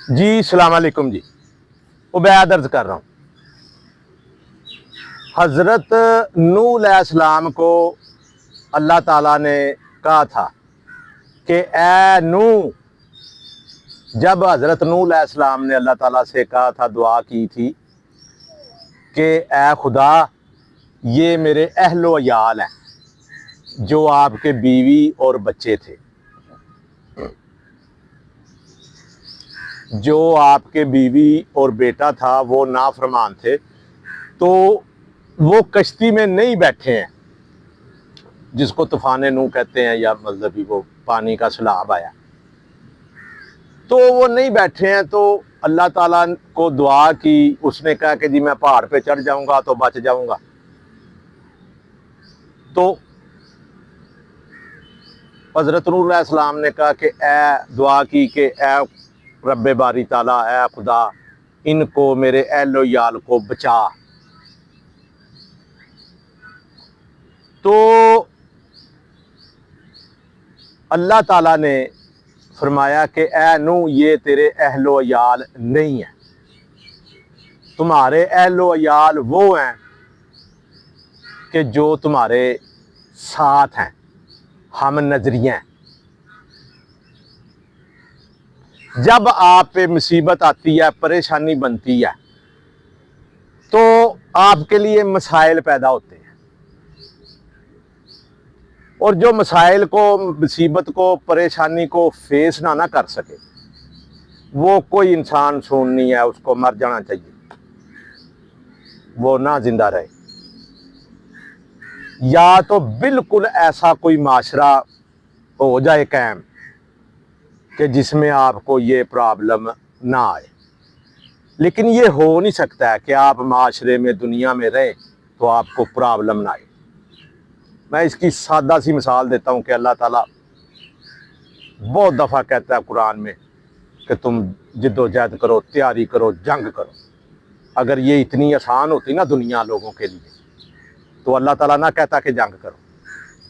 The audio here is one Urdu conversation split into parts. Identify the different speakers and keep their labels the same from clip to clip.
Speaker 1: جی السلام علیکم جی، عبید عرض کر رہا ہوں۔ حضرت نوح علیہ السلام کو اللہ تعالیٰ نے کہا تھا کہ اے نوح، جب حضرت نوح علیہ السلام نے اللہ تعالیٰ سے کہا تھا، دعا کی تھی کہ اے خدا، یہ میرے اہل و عیال ہیں جو آپ کے بیوی اور بچے تھے، جو آپ کے بیوی اور بیٹا تھا وہ نافرمان تھے، تو وہ کشتی میں نہیں بیٹھے ہیں، جس کو طوفان نوح کہتے ہیں، یا مذہبی وہ پانی کا سیلاب آیا، تو وہ نہیں بیٹھے ہیں۔ تو اللہ تعالیٰ کو دعا کی، اس نے کہا کہ جی میں پہاڑ پہ چڑھ جاؤں گا تو بچ جاؤں گا۔ تو حضرت نوح علیہ السلام نے کہا کہ دعا کی کہ اے رب باری تعالیٰ، اے خدا، ان کو، میرے اہل و عیال کو بچا۔ تو اللہ تعالیٰ نے فرمایا کہ اے نوح، یہ تیرے اہل و عیال نہیں ہیں، تمہارے اہل و عیال وہ ہیں کہ جو تمہارے ساتھ ہیں، ہم نظریے ہیں۔ جب آپ پہ مصیبت آتی ہے، پریشانی بنتی ہے، تو آپ کے لیے مسائل پیدا ہوتے ہیں، اور جو مسائل کو، مصیبت کو، پریشانی کو فیس نہ کر سکے، وہ کوئی انسان سون نہیں ہے، اس کو مر جانا چاہیے، وہ نہ زندہ رہے۔ یا تو بالکل ایسا کوئی معاشرہ ہو جائے قائم کہ جس میں آپ کو یہ پرابلم نہ آئے، لیکن یہ ہو نہیں سکتا ہے کہ آپ معاشرے میں، دنیا میں رہیں تو آپ کو پرابلم نہ آئے۔ میں اس کی سادہ سی مثال دیتا ہوں کہ اللہ تعالیٰ بہت دفعہ کہتا ہے قرآن میں کہ تم جد و جہد کرو، تیاری کرو، جنگ کرو۔ اگر یہ اتنی آسان ہوتی نا دنیا لوگوں کے لیے، تو اللہ تعالیٰ نہ کہتا کہ جنگ کرو،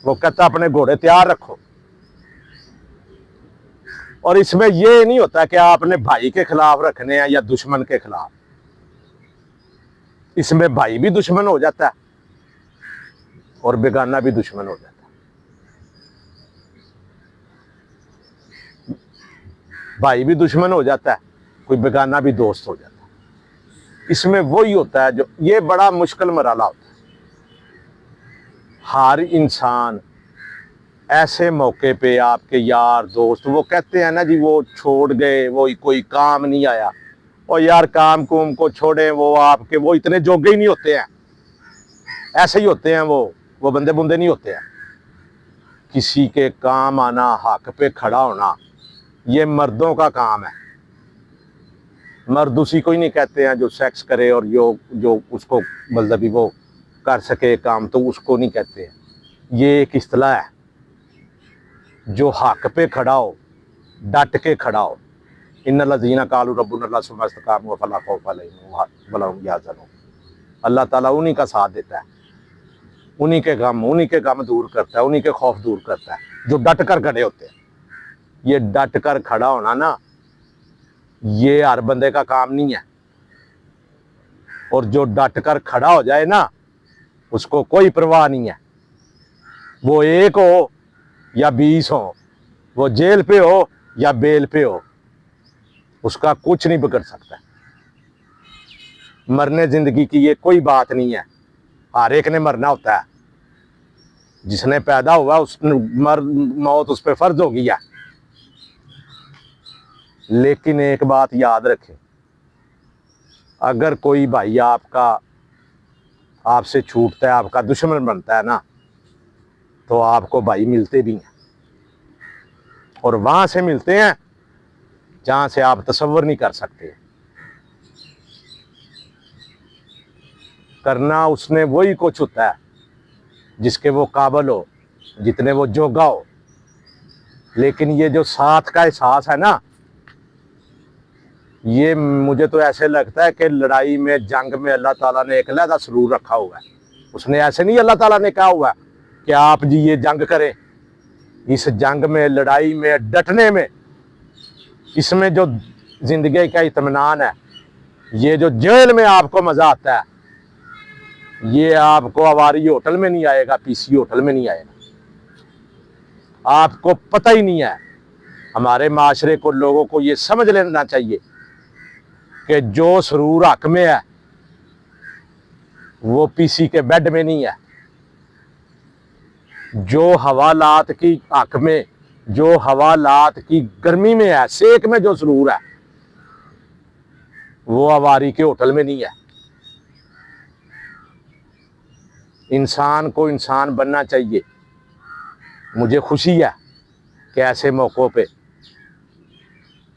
Speaker 1: وہ کہتا اپنے گھوڑے تیار رکھو۔ اور اس میں یہ نہیں ہوتا کہ آپ نے بھائی کے خلاف رکھنے ہیں یا دشمن کے خلاف، اس میں بھائی بھی دشمن ہو جاتا ہے اور بیگانہ بھی دشمن ہو جاتا ہے۔ بھائی بھی دشمن ہو جاتا ہے، کوئی بیگانہ بھی دوست ہو جاتا ہے۔ اس میں وہی ہوتا ہے، جو یہ بڑا مشکل مرحلہ ہوتا ہے۔ ہر انسان ایسے موقع پہ، آپ کے یار دوست وہ کہتے ہیں نا جی وہ چھوڑ گئے، وہ کوئی کام نہیں آیا، اور یار کام کوم کو چھوڑیں، وہ آپ کے وہ اتنے جوگے ہی نہیں ہوتے ہیں، ایسے ہی ہوتے ہیں، وہ بندے بندے نہیں ہوتے ہیں۔ کسی کے کام آنا، حق پہ کھڑا ہونا، یہ مردوں کا کام ہے۔ مرد اسی کو ہی نہیں کہتے ہیں جو سیکس کرے، اور جو اس کو مطلب وہ کر سکے کام، تو اس کو نہیں کہتے ہیں۔ یہ ایک اصطلاح ہے، جو حق پہ کھڑا ہو، ڈٹ کے کھڑا ہو۔ ان الذین قالوا ربنا اللہ ثم استقاموا فلا خوف علیہم ولا هم یحزنون۔ اللہ تعالیٰ انہی کا ساتھ دیتا ہے، انہی کے غم دور کرتا ہے، انہی کے خوف دور کرتا ہے، جو ڈٹ کر کھڑے ہوتے ہیں۔ یہ ڈٹ کر کھڑا ہونا نا، یہ ہر بندے کا کام نہیں ہے، اور جو ڈٹ کر کھڑا ہو جائے نا، اس کو کوئی پرواہ نہیں ہے، وہ 1 ہو یا 20 ہو، وہ جیل پہ ہو یا بیل پہ ہو، اس کا کچھ نہیں بگڑ سکتا۔ مرنے زندگی کی یہ کوئی بات نہیں ہے، ہر ایک نے مرنا ہوتا ہے، جس نے پیدا ہوا موت اس پہ فرض ہو گیا۔ لیکن ایک بات یاد رکھیں، اگر کوئی بھائی آپ سے چھوٹتا ہے، آپ کا دشمن بنتا ہے نا، تو آپ کو بھائی ملتے بھی ہیں، اور وہاں سے ملتے ہیں جہاں سے آپ تصور نہیں کر سکتے۔ کرنا اس نے وہی کچھ ہوتا ہے جس کے وہ قابل ہو، جتنے وہ جوگا ہو۔ لیکن یہ جو ساتھ کا احساس ہے نا، یہ مجھے تو ایسے لگتا ہے کہ لڑائی میں، جنگ میں اللہ تعالیٰ نے ایک علیحدہ سرور رکھا ہوا ہے۔ اس نے ایسے نہیں اللہ تعالیٰ نے کہا ہوا ہے کہ آپ جی یہ جنگ کریں۔ اس جنگ میں، لڑائی میں، ڈٹنے میں، اس میں جو زندگی کا اطمینان ہے. یہ جو جیل میں آپ کو مزہ آتا ہے یہ آپ کو آواری ہوٹل میں نہیں آئے گا, پی سی ہوٹل میں نہیں آئے گا. آپ کو پتہ ہی نہیں ہے. ہمارے معاشرے کو, لوگوں کو یہ سمجھ لینا چاہیے کہ جو سرور حق میں ہے وہ پی سی کے بیڈ میں نہیں ہے. جو حوالات کی حق میں, جو حوالات کی گرمی میں ہے, سیک میں جو سرور ہے وہ آواری کے ہوٹل میں نہیں ہے. انسان کو انسان بننا چاہیے. مجھے خوشی ہے کہ ایسے موقعوں پہ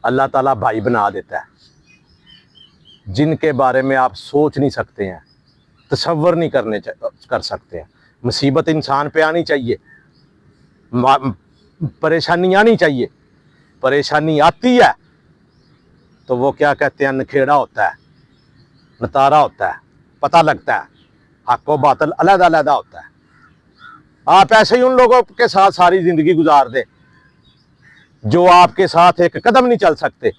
Speaker 1: اللہ تعالیٰ بھائی بنا دیتا ہے جن کے بارے میں آپ سوچ نہیں سکتے ہیں, تصور نہیں کر سکتے ہیں. مصیبت انسان پہ آنی چاہیے, پریشانی آنی چاہیے. پریشانی آتی ہے تو وہ کیا کہتے ہیں, نکھیڑا ہوتا ہے, نتارا ہوتا ہے, پتہ لگتا ہے. حق و باطل علیحدہ علیحدہ ہوتا ہے. آپ ایسے ہی ان لوگوں کے ساتھ ساری زندگی گزار دیں جو آپ کے ساتھ ایک قدم نہیں چل سکتے,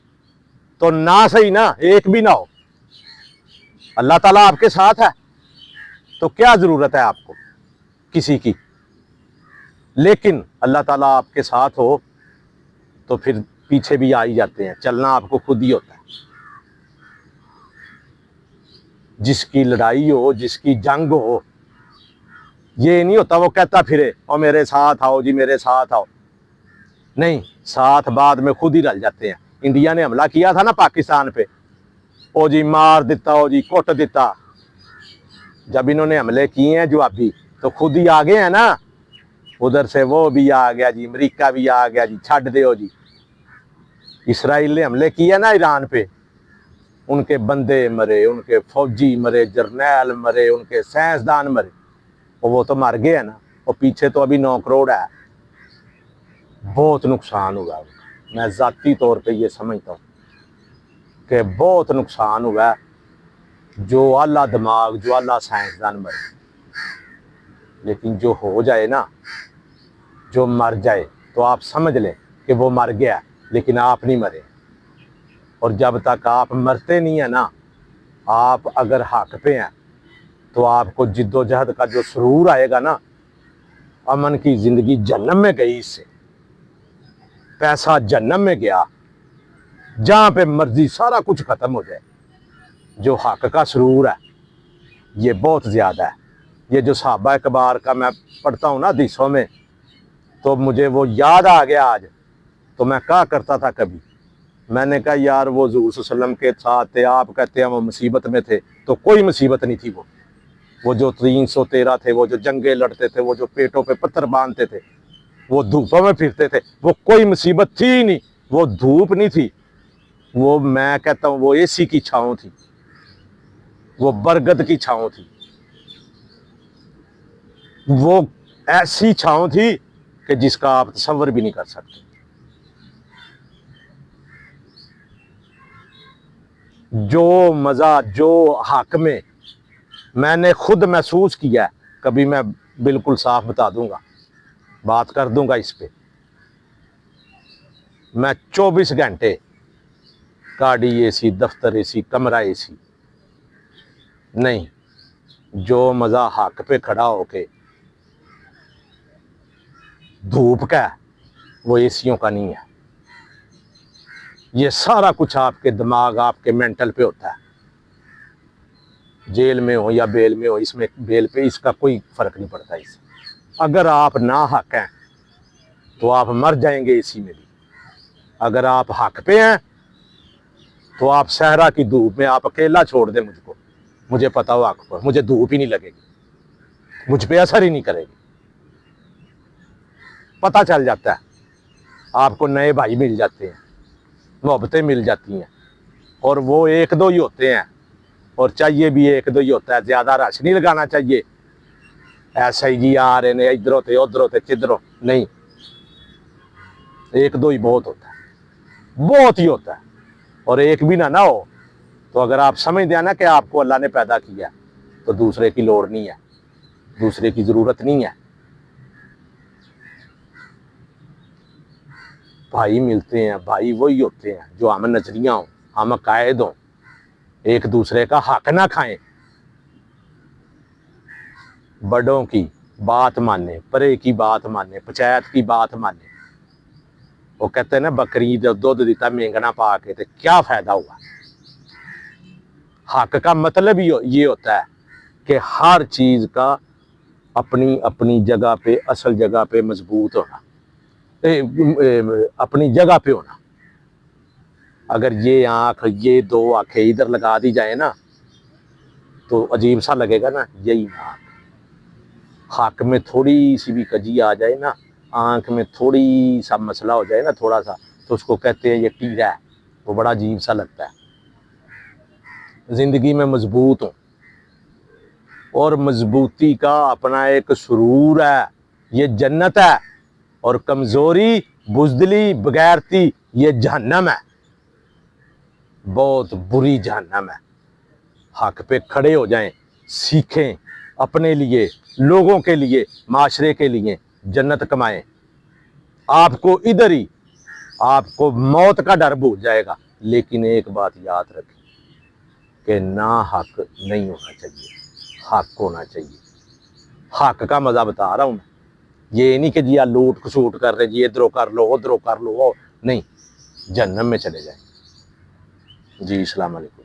Speaker 1: تو نہ صحیح نا ایک بھی نہ ہو. اللہ تعالیٰ آپ کے ساتھ ہے تو کیا ضرورت ہے آپ کو کسی کی. لیکن اللہ تعالیٰ آپ کے ساتھ ہو تو پھر پیچھے بھی آ ہی جاتے ہیں. چلنا آپ کو خود ہی ہوتا ہے. جس کی لڑائی ہو, جس کی جنگ ہو, یہ نہیں ہوتا وہ کہتا پھرے اور میرے ساتھ آؤ جی, میرے ساتھ آؤ. نہیں, ساتھ بعد میں خود ہی رل جاتے ہیں. انڈیا نے حملہ کیا تھا نا پاکستان پہ, او جی مار دیتا, او جی کوٹ دیتا. جب انہوں نے حملے کیے ہیں جو ابھی, تو خود ہی آگے ہیں نا. ادھر سے وہ بھی آ گیا جی, امریکہ بھی آ گیا جی, چھڈ دیو جی. اسرائیل نے حملے کیے نا ایران پہ, ان کے بندے مرے, ان کے فوجی مرے, جرنیل مرے, ان کے سائنسدان مرے. وہ تو مر گئے ہیں نا, اور پیچھے تو ابھی 9 کروڑ ہے. بہت نقصان ہوا. میں ذاتی طور پہ یہ سمجھتا ہوں کہ بہت نقصان ہوا ہے. جو اعلیٰ دماغ, جو اعلیٰ سائنسدان مرے. لیکن جو ہو جائے نا, جو مر جائے, تو آپ سمجھ لیں کہ وہ مر گیا, لیکن آپ نہیں مرے. اور جب تک آپ مرتے نہیں ہیں نا, آپ اگر حق پہ ہیں تو آپ کو جد و جہد کا جو سرور آئے گا نا, امن کی زندگی جہنم میں گئی, اس سے پیسہ جہنم میں گیا, جہاں پہ مرضی سارا کچھ ختم ہو جائے. جو حق کا سرور ہے یہ بہت زیادہ ہے. یہ جو صحابہ کبار کا میں پڑھتا ہوں نا حدیثوں میں, تو مجھے وہ یاد آ گیا آج. تو میں کہا کرتا تھا کبھی, میں نے کہا یار وہ حضور صلی اللہ علیہ وسلم کے ساتھ تھے, آپ کہتے ہیں وہ مصیبت میں تھے, تو کوئی مصیبت نہیں تھی. وہ جو 313 تھے, وہ جو جنگیں لڑتے تھے, وہ جو پیٹوں پہ پتھر باندھتے تھے, وہ دھوپوں میں پھرتے تھے, وہ کوئی مصیبت تھی ہی نہیں. وہ دھوپ نہیں تھی, وہ میں کہتا ہوں وہ اے سی کی چھاؤں تھی, وہ برگد کی چھاؤں تھی. وہ ایسی چھاؤں تھی کہ جس کا آپ تصور بھی نہیں کر سکتے. جو مزہ, جو حق میں نے خود محسوس کیا ہے, کبھی میں بالکل صاف بتا دوں گا, بات کر دوں گا اس پہ. میں 24 گھنٹے گاڑی اے سی, دفتر اے سی, کمرہ اے سی نہیں. جو مزہ حق پہ کھڑا ہو کے دھوپ کا ہے وہ اے سیوں کا نہیں ہے. یہ سارا کچھ آپ کے دماغ, آپ کے مینٹل پہ ہوتا ہے. جیل میں ہو یا بیل میں ہو, اس میں بیل پہ اس کا کوئی فرق نہیں پڑتا. اس اگر آپ نا حق ہیں تو آپ مر جائیں گے اسی میں بھی. اگر آپ حق پہ ہیں تو آپ صحرا کی دھوپ میں آپ اکیلا چھوڑ دیں مجھ کو, مجھے پتا ہو حق پر, مجھے دھوپ ہی نہیں لگے گی, مجھ پہ اثر ہی نہیں کرے گی. پتہ چل جاتا ہے, آپ کو نئے بھائی مل جاتے ہیں, محبتیں مل جاتی ہیں, اور وہ 1-2 ہی ہوتے ہیں, اور چاہیے بھی 1-2 ہی ہوتا ہے. زیادہ رش نہیں لگانا چاہیے. ایسا ہی جی آ رہے ہیں, ادھر ہوتے ادھر ہوتے کدھروں نہیں. 1-2 ہی بہت ہوتا ہے, بہت ہی ہوتا ہے. اور ایک بھی نہ ہو تو اگر آپ سمجھ دیں نا کہ آپ کو اللہ نے پیدا کیا, تو دوسرے کی لوڑ نہیں ہے, دوسرے کی ضرورت نہیں ہے. بھائی ملتے ہیں, بھائی وہی ہوتے ہیں جو ہم نظریہ ہوں. ہم قائد ہوں، ایک دوسرے کا حق نہ کھائیں، بڑوں کی بات مانے، پرے کی بات مانے، پنچایت کی بات مانے۔ وہ کہتے ہیں نا بکری جو دودھ دیتا مینگنا پا کے تو کیا فائدہ ہوا۔ حق کا مطلب ہی یہ ہوتا ہے کہ ہر چیز کا اپنی اپنی جگہ پہ، اصل جگہ پہ مضبوط ہونا، اپنی جگہ پہ ہونا۔ اگر یہ آنکھ، یہ دو آنکھیں ادھر لگا دی جائے نا تو عجیب سا لگے گا نا، یہی آنکھ۔ حق میں تھوڑی سی بھی کجی آ جائے نا، آنکھ میں تھوڑی سا مسئلہ ہو جائے نا تھوڑا سا، تو اس کو کہتے ہیں یہ ٹیڑا ہے، وہ بڑا عجیب سا لگتا ہے۔ زندگی میں مضبوط ہوں، اور مضبوطی کا اپنا ایک سرور ہے، یہ جنت ہے، اور کمزوری، بزدلی، بغیرتی یہ جہنم ہے، بہت بری جہنم ہے۔ حق پہ کھڑے ہو جائیں، سیکھیں، اپنے لیے، لوگوں کے لیے، معاشرے کے لیے جنت کمائیں۔ آپ کو ادھر ہی آپ کو موت کا ڈر بھول جائے گا، لیکن ایک بات یاد رکھیں کہ نا حق نہیں ہونا چاہیے، حق ہونا چاہیے۔ حق کا مزہ بتا رہا ہوں میں، یہ نہیں کہ جی لوٹ کسوٹ کر رہے جی ادھروں کر لو ادھروں کر لو، نہیں، جہنم میں چلے جائیں۔ جی السلام علیکم۔